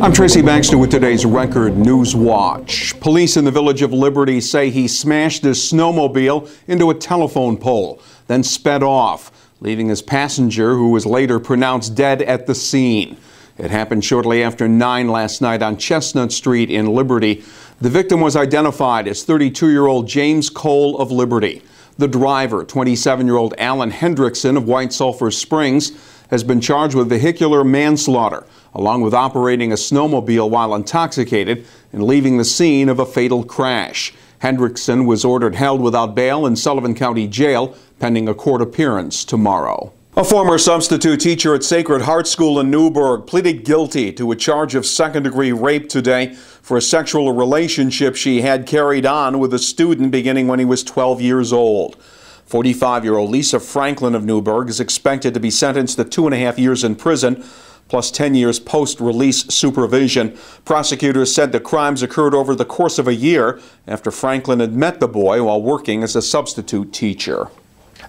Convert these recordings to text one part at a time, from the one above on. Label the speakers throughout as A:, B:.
A: I'm Tracy Baxter with today's Record Newswatch. Police in the village of Liberty say he smashed his snowmobile into a telephone pole, then sped off, leaving his passenger, who was later pronounced dead at the scene. It happened shortly after 9 last night on Chestnut Street in Liberty. The victim was identified as 32-year-old James Cole of Liberty. The driver, 27-year-old Alan Hendrickson of White Sulphur Springs, has been charged with vehicular manslaughter, along with operating a snowmobile while intoxicated and leaving the scene of a fatal crash. Hendrickson was ordered held without bail in Sullivan County Jail, pending a court appearance tomorrow. A former substitute teacher at Sacred Heart School in Newburgh pleaded guilty to a charge of second-degree rape today for a sexual relationship she had carried on with a student beginning when he was 12 years old. 45-year-old Lisa Franklin of Newburgh is expected to be sentenced to 2.5 years in prison, plus 10 years post-release supervision. Prosecutors said the crimes occurred over the course of a year after Franklin had met the boy while working as a substitute teacher.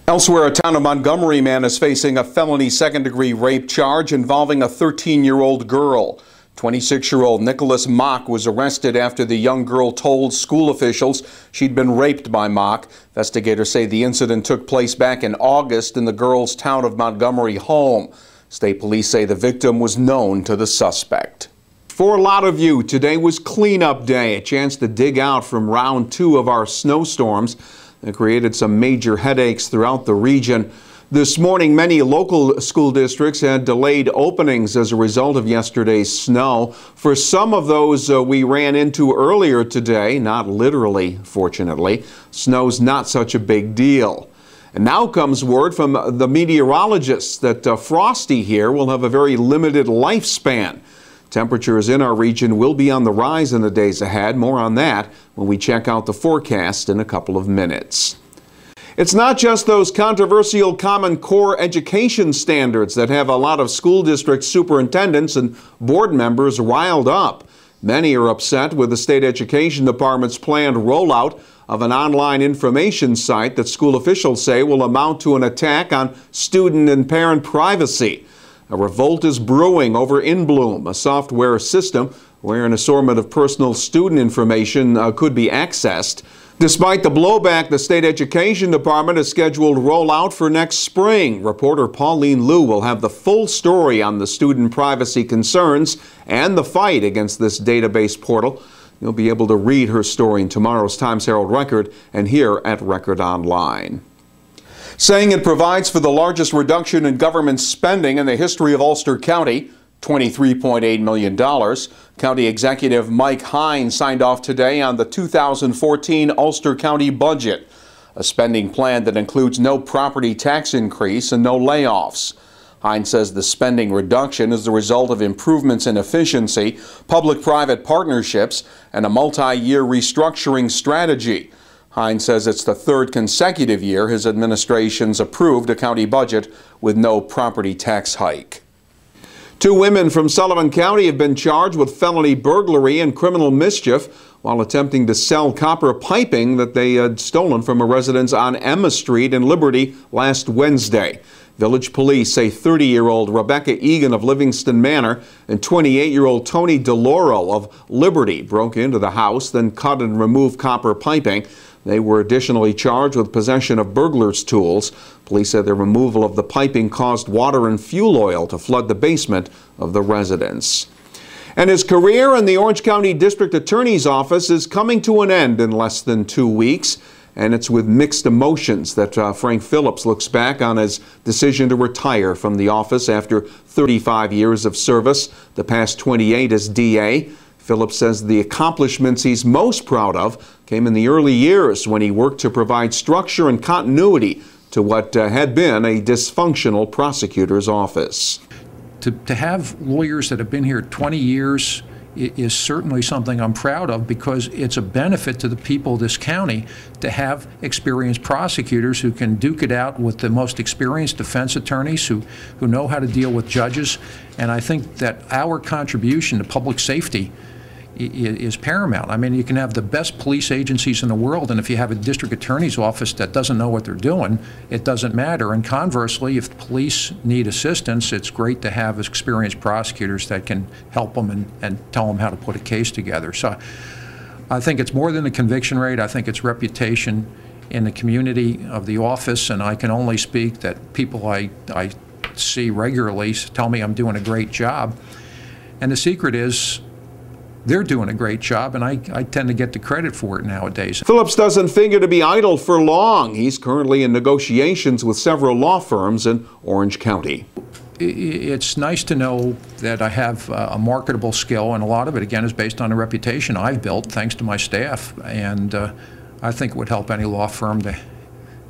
A: Elsewhere, a Town of Montgomery man is facing a felony second-degree rape charge involving a 13-year-old girl. 26-year-old Nicholas Mock was arrested after the young girl told school officials she'd been raped by Mock. Investigators say the incident took place back in August in the girl's Town of Montgomery home. State police say the victim was known to the suspect. For a lot of you, today was cleanup day, a chance to dig out from round 2 of our snowstorms that created some major headaches throughout the region. This morning, many local school districts had delayed openings as a result of yesterday's snow. For some of those we ran into earlier today, not literally, fortunately, snow's not such a big deal. And now comes word from the meteorologists that Frosty here will have a very limited lifespan. Temperatures in our region will be on the rise in the days ahead. More on that when we check out the forecast in a couple of minutes. It's not just those controversial Common Core education standards that have a lot of school district superintendents and board members riled up. Many are upset with the state education department's planned rollout of an online information site that school officials say will amount to an attack on student and parent privacy. A revolt is brewing over InBloom, a software system where an assortment of personal student information could be accessed. Despite the blowback, the state education department has scheduled rollout for next spring. Reporter Pauline Liu will have the full story on the student privacy concerns and the fight against this database portal. You'll be able to read her story in tomorrow's Times-Herald Record and here at Record Online. Saying it provides for the largest reduction in government spending in the history of Ulster County, $23.8 million. County Executive Mike Hines signed off today on the 2014 Ulster County budget, a spending plan that includes no property tax increase and no layoffs. Hines says the spending reduction is the result of improvements in efficiency, public-private partnerships, and a multi-year restructuring strategy. Hines says it's the third consecutive year his administration's approved a county budget with no property tax hike. 2 women from Sullivan County have been charged with felony burglary and criminal mischief while attempting to sell copper piping that they had stolen from a residence on Emma Street in Liberty last Wednesday. Village police say 30-year-old Rebecca Egan of Livingston Manor and 28-year-old Tony DeLauro of Liberty broke into the house, then cut and removed copper piping. They were additionally charged with possession of burglar's tools. Police said the removal of the piping caused water and fuel oil to flood the basement of the residence. And his career in the Orange County District Attorney's Office is coming to an end in less than 2 weeks. And it's with mixed emotions that Frank Phillips looks back on his decision to retire from the office after 35 years of service, the past 28 as DA. Phillips says the accomplishments he's most proud of came in the early years when he worked to provide structure and continuity to what had been a dysfunctional prosecutor's office.
B: To have lawyers that have been here 20 years is certainly something I'm proud of, because it's a benefit to the people of this county to have experienced prosecutors who can duke it out with the most experienced defense attorneys who know how to deal with judges. And I think that our contribution to public safety is paramount. I mean, you can have the best police agencies in the world, and if you have a district attorney's office that doesn't know what they're doing, it doesn't matter. And conversely, if police need assistance, it's great to have experienced prosecutors that can help them and tell them how to put a case together. So I think it's more than the conviction rate. I think it's reputation in the community of the office, and I can only speak that people I see regularly tell me I'm doing a great job. And the secret is, they're doing a great job, and I tend to get the credit for it nowadays.
A: Phillips doesn't figure to be idle for long. He's currently in negotiations with several law firms in Orange County.
B: It's nice to know that I have a marketable skill, and a lot of it, again, is based on the reputation I've built thanks to my staff. And I think it would help any law firm to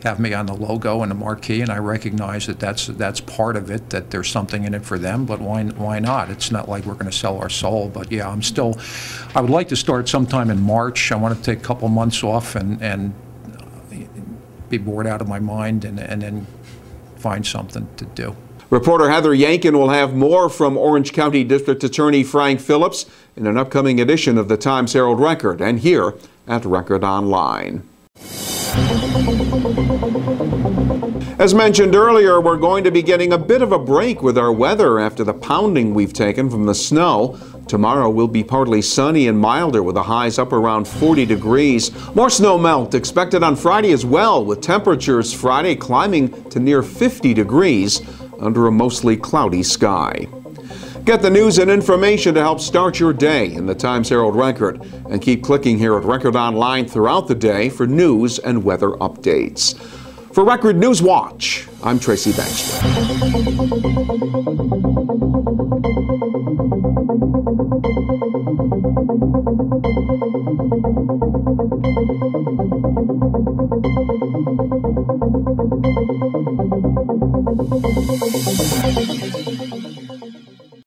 B: have me on the logo and the marquee, and I recognize that that's part of it, that there's something in it for them, but why not? It's not like we're going to sell our soul. But yeah, I would like to start sometime in March. I want to take a couple months off and be bored out of my mind and then find something to do.
A: Reporter Heather Yankin will have more from Orange County District Attorney Frank Phillips in an upcoming edition of the Times-Herald Record and here at Record Online. As mentioned earlier, we're going to be getting a bit of a break with our weather after the pounding we've taken from the snow. Tomorrow will be partly sunny and milder with the highs up around 40 degrees. More snow melt expected on Friday as well, with temperatures Friday climbing to near 50 degrees under a mostly cloudy sky. Get the news and information to help start your day in the Times-Herald Record, and keep clicking here at Record Online throughout the day for news and weather updates. For Record Newswatch, I'm Tracy Baxter.